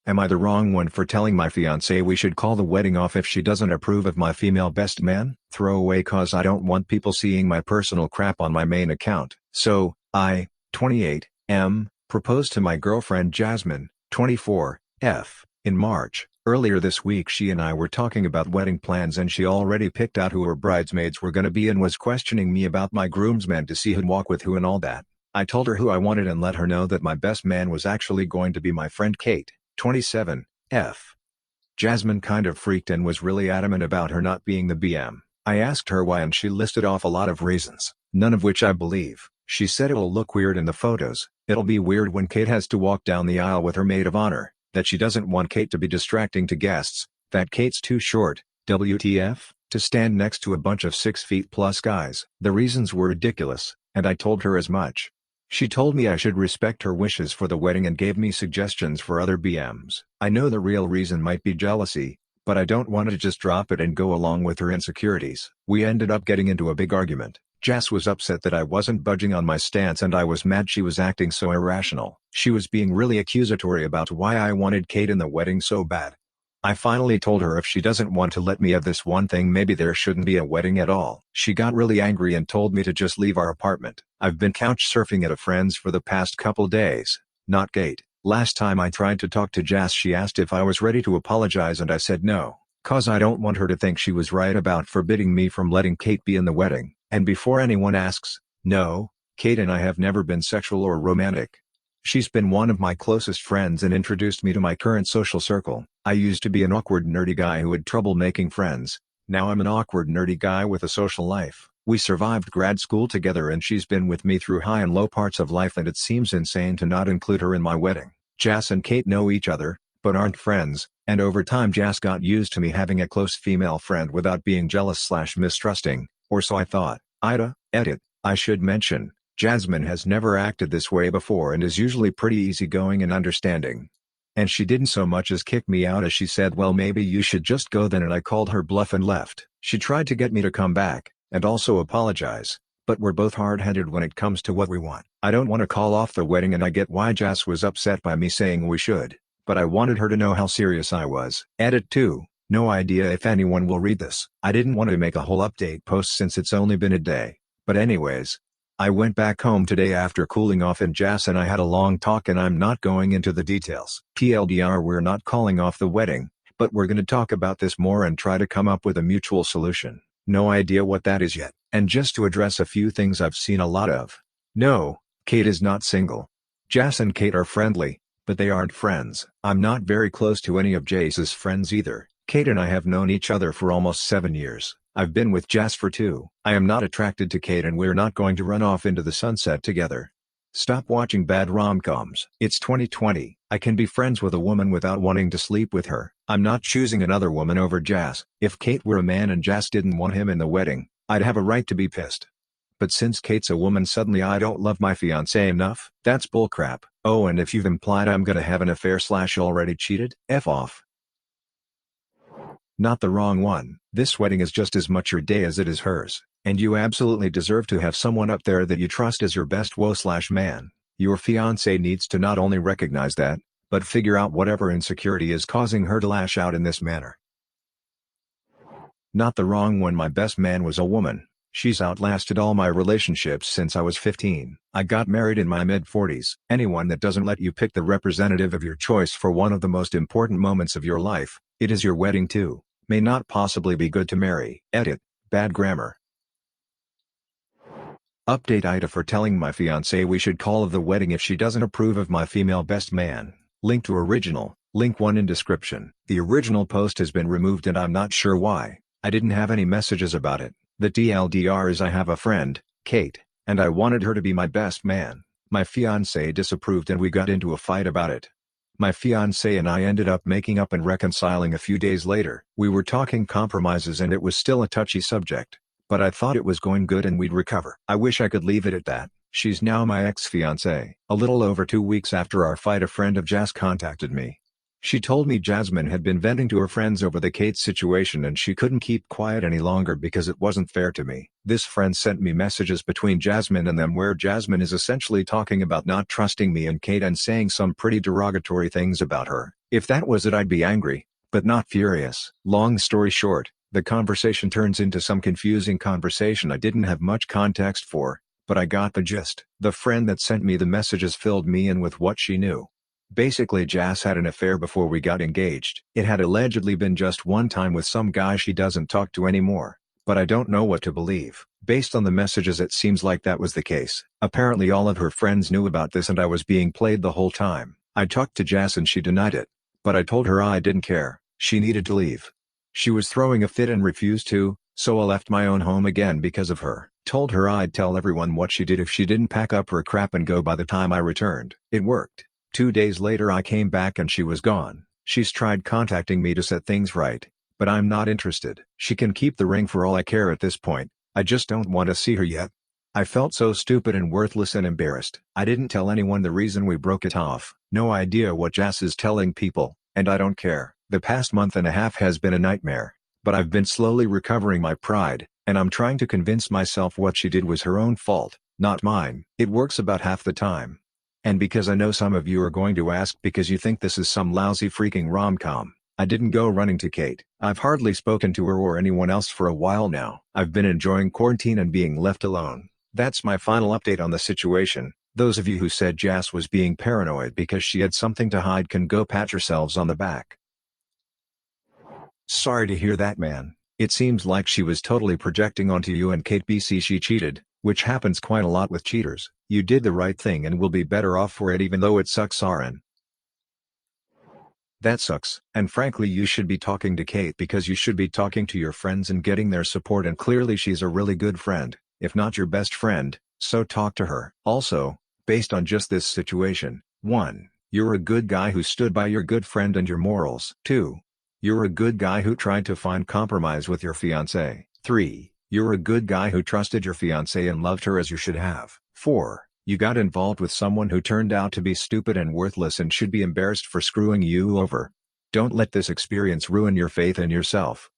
Am I the wrong one for telling my fiancée we should call the wedding off if she doesn't approve of my female best man? Throwaway cause I don't want people seeing my personal crap on my main account. So, I, 28, proposed to my girlfriend Jasmine, 24, in March. Earlier this week she and I were talking about wedding plans and she already picked out who her bridesmaids were gonna be and was questioning me about my groomsmen to see who'd walk with who and all that. I told her who I wanted and let her know that my best man was actually going to be my friend Kate, 27, Jasmine kind of freaked and was really adamant about her not being the BM. I asked her why and she listed off a lot of reasons, none of which I believe. She said it'll look weird in the photos, it'll be weird when Kate has to walk down the aisle with her maid of honor, that she doesn't want Kate to be distracting to guests, that Kate's too short, WTF, to stand next to a bunch of 6 feet plus guys. The reasons were ridiculous, and I told her as much. She told me I should respect her wishes for the wedding and gave me suggestions for other BMs. I know the real reason might be jealousy, but I don't want to just drop it and go along with her insecurities. We ended up getting into a big argument. Jess was upset that I wasn't budging on my stance and I was mad she was acting so irrational. She was being really accusatory about why I wanted Kate in the wedding so bad. I finally told her if she doesn't want to let me have this one thing maybe there shouldn't be a wedding at all. She got really angry and told me to just leave our apartment. I've been couch surfing at a friend's for the past couple days, not Kate. Last time I tried to talk to Jess she asked if I was ready to apologize and I said no, cause I don't want her to think she was right about forbidding me from letting Kate be in the wedding. And before anyone asks, no, Kate and I have never been sexual or romantic. She's been one of my closest friends and introduced me to my current social circle. I used to be an awkward nerdy guy who had trouble making friends. Now I'm an awkward nerdy guy with a social life. We survived grad school together and she's been with me through high and low parts of life and it seems insane to not include her in my wedding. Jess and Kate know each other, but aren't friends, and over time Jess got used to me having a close female friend without being jealous/mistrusting, or so I thought. AITA, edit, I should mention, Jasmine has never acted this way before and is usually pretty easygoing and understanding. And she didn't so much as kick me out as she said well maybe you should just go then and I called her bluff and left. She tried to get me to come back, and also apologize, but we're both hard-headed when it comes to what we want. I don't want to call off the wedding and I get why Jess was upset by me saying we should, but I wanted her to know how serious I was. Edit 2. No idea if anyone will read this. I didn't want to make a whole update post since it's only been a day, but anyways. I went back home today after cooling off and Jess and I had a long talk and I'm not going into the details. TLDR we're not calling off the wedding, but we're gonna talk about this more and try to come up with a mutual solution. No idea what that is yet. And just to address a few things I've seen a lot of. No, Kate is not single. Jess and Kate are friendly, but they aren't friends. I'm not very close to any of Jace's friends either. Kate and I have known each other for almost 7 years. I've been with Jess for 2. I am not attracted to Kate and we're not going to run off into the sunset together. Stop watching bad rom-coms. It's 2020. I can be friends with a woman without wanting to sleep with her. I'm not choosing another woman over Jess. If Kate were a man and Jess didn't want him in the wedding, I'd have a right to be pissed. But since Kate's a woman suddenly I don't love my fiancé enough? That's bullcrap. Oh and if you've implied I'm gonna have an affair/already cheated? F off. Not the wrong one. This wedding is just as much your day as it is hers, and you absolutely deserve to have someone up there that you trust as your best woe/man. Your fiancé needs to not only recognize that, but figure out whatever insecurity is causing her to lash out in this manner. Not the wrong one. My best man was a woman. She's outlasted all my relationships since I was 15. I got married in my mid-40s. Anyone that doesn't let you pick the representative of your choice for one of the most important moments of your life, it is your wedding too, may not possibly be good to marry. Edit, bad grammar. Update AITA for telling my fiancé we should call of the wedding if she doesn't approve of my female best man. Link to original, link 1 in description. The original post has been removed and I'm not sure why. I didn't have any messages about it. The TLDR is I have a friend, Kate, and I wanted her to be my best man. My fiancé disapproved and we got into a fight about it. My fiancé and I ended up making up and reconciling a few days later. We were talking compromises and it was still a touchy subject, but I thought it was going good and we'd recover. I wish I could leave it at that. She's now my ex-fiancé. A little over 2 weeks after our fight a friend of Jess contacted me. She told me Jasmine had been venting to her friends over the Kate situation and she couldn't keep quiet any longer because it wasn't fair to me. This friend sent me messages between Jasmine and them where Jasmine is essentially talking about not trusting me and Kate and saying some pretty derogatory things about her. If that was it, I'd be angry, but not furious. Long story short, the conversation turns into some confusing conversation I didn't have much context for, but I got the gist. The friend that sent me the messages filled me in with what she knew. Basically, Jas had an affair before we got engaged. It had allegedly been just one time with some guy she doesn't talk to anymore, but I don't know what to believe. Based on the messages, it seems like that was the case. Apparently all of her friends knew about this and I was being played the whole time. I talked to Jas and she denied it, but I told her I didn't care. She needed to leave. She was throwing a fit and refused to, so I left my own home again because of her. Told her I'd tell everyone what she did if she didn't pack up her crap and go by the time I returned. It worked. 2 days later I came back and she was gone. She's tried contacting me to set things right, but I'm not interested. She can keep the ring for all I care at this point. I just don't want to see her yet. I felt so stupid and worthless and embarrassed. I didn't tell anyone the reason we broke it off. No idea what Jas is telling people, and I don't care. The past month and a half has been a nightmare, but I've been slowly recovering my pride, and I'm trying to convince myself what she did was her own fault, not mine. It works about half the time. And because I know some of you are going to ask because you think this is some lousy freaking rom-com, I didn't go running to Kate. I've hardly spoken to her or anyone else for a while now. I've been enjoying quarantine and being left alone. That's my final update on the situation. Those of you who said Jas was being paranoid because she had something to hide can go pat yourselves on the back. Sorry to hear that, man. It seems like she was totally projecting onto you and Kate BC she cheated, which happens quite a lot with cheaters. You did the right thing and will be better off for it even though it sucks RN. That sucks. And frankly you should be talking to Kate because you should be talking to your friends and getting their support, and clearly she's a really good friend, if not your best friend, so talk to her. Also, based on just this situation, 1. You're a good guy who stood by your good friend and your morals. 2. You're a good guy who tried to find compromise with your fiancé. 3. You're a good guy who trusted your fiancé and loved her as you should have. 4. You got involved with someone who turned out to be stupid and worthless and should be embarrassed for screwing you over. Don't let this experience ruin your faith in yourself.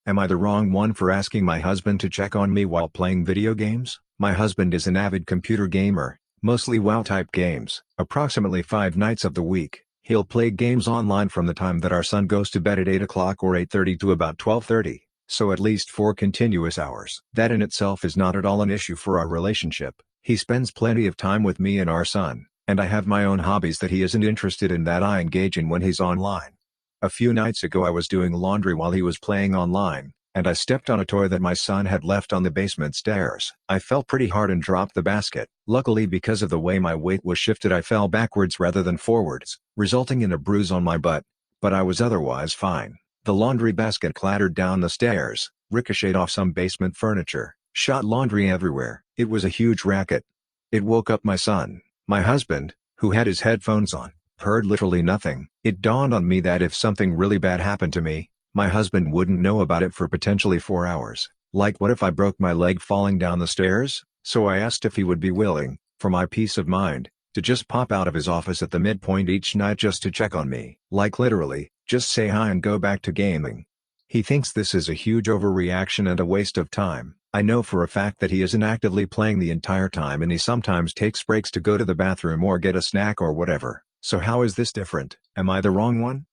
Am I the wrong one for asking my husband to check on me while playing video games? My husband is an avid computer gamer, mostly WoW-type games. Approximately 5 nights of the week, he'll play games online from the time that our son goes to bed at 8 o'clock or 8:30 to about 12:30. So at least 4 continuous hours. That in itself is not at all an issue for our relationship. He spends plenty of time with me and our son, and I have my own hobbies that he isn't interested in that I engage in when he's online. A few nights ago I was doing laundry while he was playing online, and I stepped on a toy that my son had left on the basement stairs. I fell pretty hard and dropped the basket. Luckily, because of the way my weight was shifted, I fell backwards rather than forwards, resulting in a bruise on my butt, but I was otherwise fine. The laundry basket clattered down the stairs, ricocheted off some basement furniture, shot laundry everywhere. It was a huge racket. It woke up my son. My husband, who had his headphones on, heard literally nothing. It dawned on me that if something really bad happened to me, my husband wouldn't know about it for potentially 4 hours. Like, what if I broke my leg falling down the stairs? So I asked if he would be willing, for my peace of mind, to just pop out of his office at the midpoint each night just to check on me. Like literally, just say hi and go back to gaming. He thinks this is a huge overreaction and a waste of time. I know for a fact that he isn't actively playing the entire time and he sometimes takes breaks to go to the bathroom or get a snack or whatever. So how is this different? Am I the wrong one?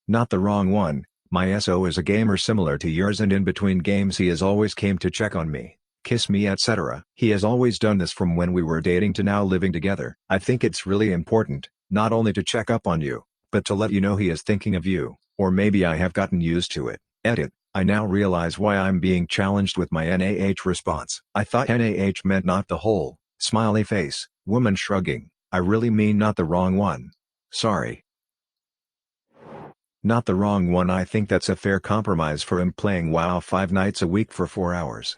Not the wrong one. My SO is a gamer similar to yours, and in between games he has always came to check on me, kiss me, etc. He has always done this from when we were dating to now living together. I think it's really important, not only to check up on you, but to let you know he is thinking of you. Or maybe I have gotten used to it. Edit. I now realize why I'm being challenged with my NAH response. I thought NAH meant not the whole. Smiley face, woman shrugging. I really mean not the wrong one. Sorry. Not the wrong one. I think that's a fair compromise for him playing WoW 5 nights a week for 4 hours.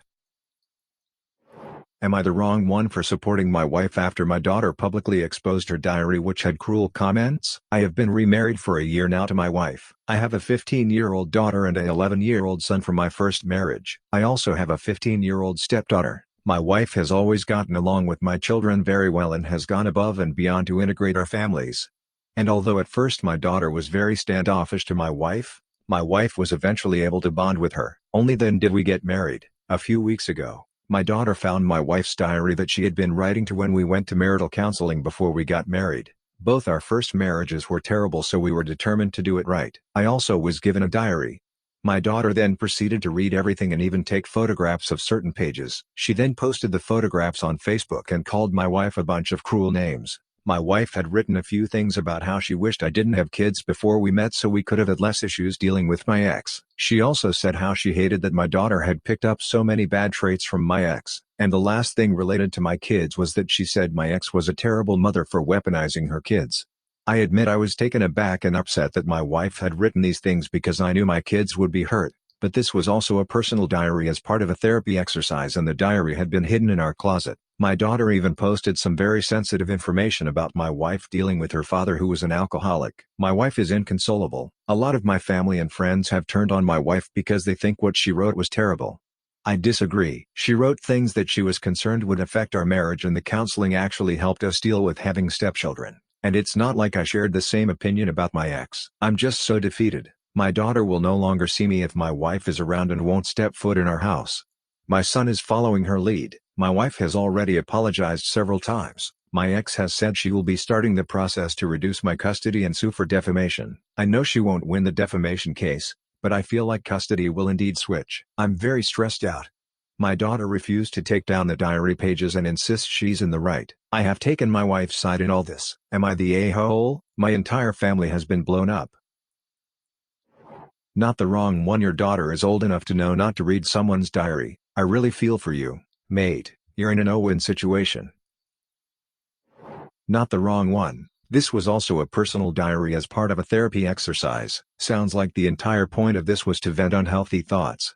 Am I the wrong one for supporting my wife after my daughter publicly exposed her diary which had cruel comments? I have been remarried for a year now to my wife. I have a 15-year-old daughter and an 11-year-old son from my first marriage. I also have a 15-year-old stepdaughter. My wife has always gotten along with my children very well and has gone above and beyond to integrate our families. And although at first my daughter was very standoffish to my wife was eventually able to bond with her. Only then did we get married. A few weeks ago, my daughter found my wife's diary that she had been writing to when we went to marital counseling before we got married. Both our first marriages were terrible, so we were determined to do it right. I also was given a diary. My daughter then proceeded to read everything and even take photographs of certain pages. She then posted the photographs on Facebook and called my wife a bunch of cruel names. My wife had written a few things about how she wished I didn't have kids before we met so we could have had less issues dealing with my ex. She also said how she hated that my daughter had picked up so many bad traits from my ex. And the last thing related to my kids was that she said my ex was a terrible mother for weaponizing her kids. I admit I was taken aback and upset that my wife had written these things because I knew my kids would be hurt. But this was also a personal diary as part of a therapy exercise, and the diary had been hidden in our closet. My daughter even posted some very sensitive information about my wife dealing with her father, who was an alcoholic. My wife is inconsolable. A lot of my family and friends have turned on my wife because they think what she wrote was terrible. I disagree. She wrote things that she was concerned would affect our marriage, and the counseling actually helped us deal with having stepchildren. And it's not like I shared the same opinion about my ex. I'm just so defeated. My daughter will no longer see me if my wife is around and won't step foot in our house. My son is following her lead. My wife has already apologized several times. My ex has said she will be starting the process to reduce my custody and sue for defamation. I know she won't win the defamation case, but I feel like custody will indeed switch. I'm very stressed out. My daughter refused to take down the diary pages and insists she's in the right. I have taken my wife's side in all this. Am I the a-hole? My entire family has been blown up. Not the wrong one. Your daughter is old enough to know not to read someone's diary. I really feel for you, mate. You're in a no-win situation. Not the wrong one. This was also a personal diary as part of a therapy exercise. Sounds like the entire point of this was to vent unhealthy thoughts.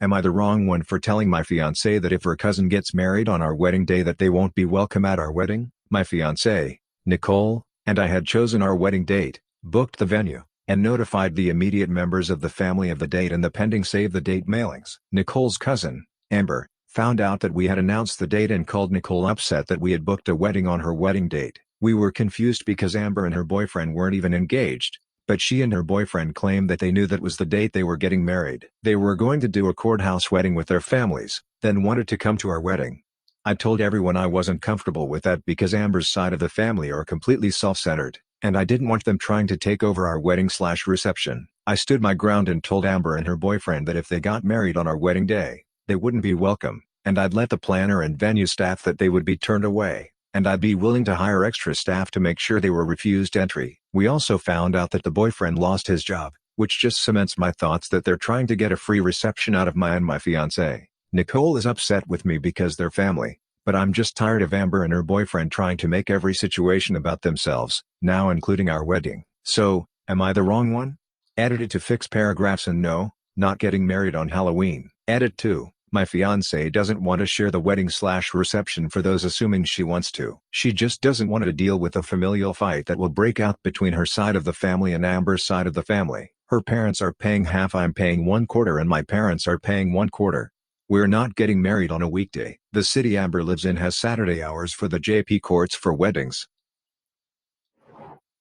Am I the wrong one for telling my fiancée that if her cousin gets married on our wedding day that they won't be welcome at our wedding? My fiancée, Nicole, and I had chosen our wedding date, booked the venue, and notified the immediate members of the family of the date and the pending save-the-date mailings. Nicole's cousin, Amber, found out that we had announced the date and called Nicole upset that we had booked a wedding on her wedding date. We were confused because Amber and her boyfriend weren't even engaged, but she and her boyfriend claimed that they knew that was the date they were getting married. They were going to do a courthouse wedding with their families, then wanted to come to our wedding. I told everyone I wasn't comfortable with that because Amber's side of the family are completely self-centered, and I didn't want them trying to take over our wedding/reception. I stood my ground and told Amber and her boyfriend that if they got married on our wedding day, they wouldn't be welcome, and I'd let the planner and venue staff that they would be turned away, and I'd be willing to hire extra staff to make sure they were refused entry. We also found out that the boyfriend lost his job, which just cements my thoughts that they're trying to get a free reception out of my and my fiancé. Nicole is upset with me because they're family, but I'm just tired of Amber and her boyfriend trying to make every situation about themselves, now including our wedding. So, am I the wrong one? Edited to fix paragraphs and no, not getting married on Halloween. Edit 2. My fiancé doesn't want to share the wedding/reception for those assuming she wants to. She just doesn't want to deal with a familial fight that will break out between her side of the family and Amber's side of the family. Her parents are paying half, I'm paying 1/4, and my parents are paying 1/4. We're not getting married on a weekday. The city Amber lives in has Saturday hours for the JP courts for weddings.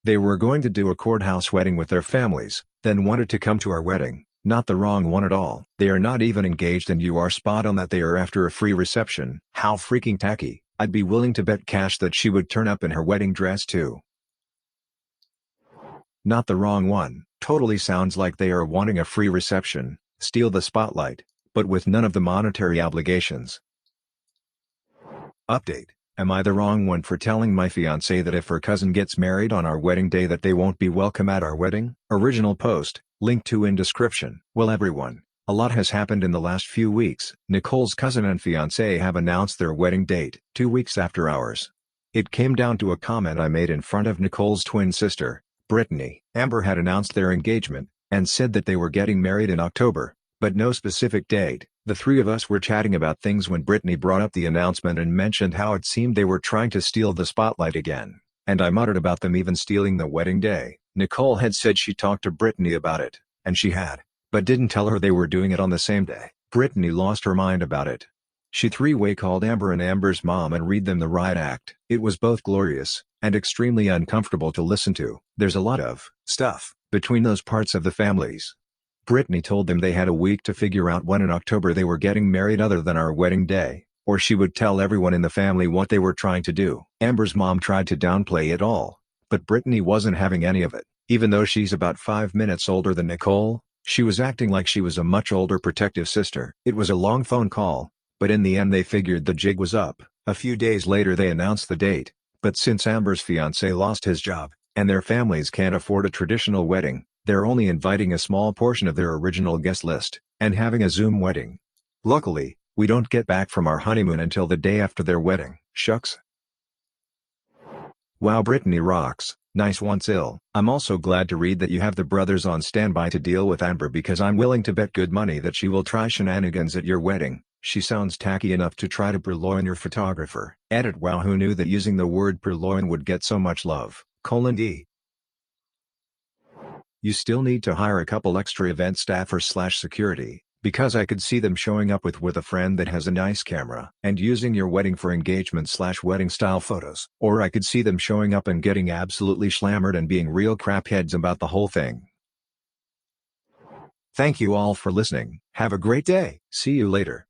They were going to do a courthouse wedding with their families, then wanted to come to our wedding. Not the wrong one at all. They are not even engaged, and you are spot on that they are after a free reception. How freaking tacky. I'd be willing to bet cash that she would turn up in her wedding dress too. Not the wrong one. Totally sounds like they are wanting a free reception, steal the spotlight, but with none of the monetary obligations. Update. Am I the wrong one for telling my fiancé that if her cousin gets married on our wedding day that they won't be welcome at our wedding? Original post, link to in description. Well everyone, a lot has happened in the last few weeks. Nicole's cousin and fiancé have announced their wedding date, 2 weeks after ours. It came down to a comment I made in front of Nicole's twin sister, Brittany. Amber had announced their engagement, and said that they were getting married in October, but no specific date. The three of us were chatting about things when Brittany brought up the announcement and mentioned how it seemed they were trying to steal the spotlight again, and I muttered about them even stealing the wedding day. Nicole had said she talked to Brittany about it, and she had, but didn't tell her they were doing it on the same day. Brittany lost her mind about it, She three-way called Amber and Amber's mom and read them the riot act. It was both glorious and extremely uncomfortable to listen to. There's a lot of stuff between those parts of the families. Brittany told them they had a week to figure out when in October they were getting married other than our wedding day, or she would tell everyone in the family what they were trying to do. Amber's mom tried to downplay it all, but Brittany wasn't having any of it. Even though she's about 5 minutes older than Nicole, she was acting like she was a much older protective sister. It was a long phone call, but in the end they figured the jig was up. A few days later they announced the date, but since Amber's fiancé lost his job, and their families can't afford a traditional wedding, they're only inviting a small portion of their original guest list, and having a Zoom wedding. Luckily, we don't get back from our honeymoon until the day after their wedding. Shucks. Wow, Brittany rocks. Nice one, Sil. I'm also glad to read that you have the brothers on standby to deal with Amber, because I'm willing to bet good money that she will try shenanigans at your wedding. She sounds tacky enough to try to purloin your photographer. Edit. Wow, who knew that using the word purloin would get so much love? D. You still need to hire a couple extra event staffers/security, because I could see them showing up with a friend that has a nice camera and using your wedding for engagement/wedding style photos. Or I could see them showing up and getting absolutely slammered and being real crapheads about the whole thing. Thank you all for listening. Have a great day. See you later.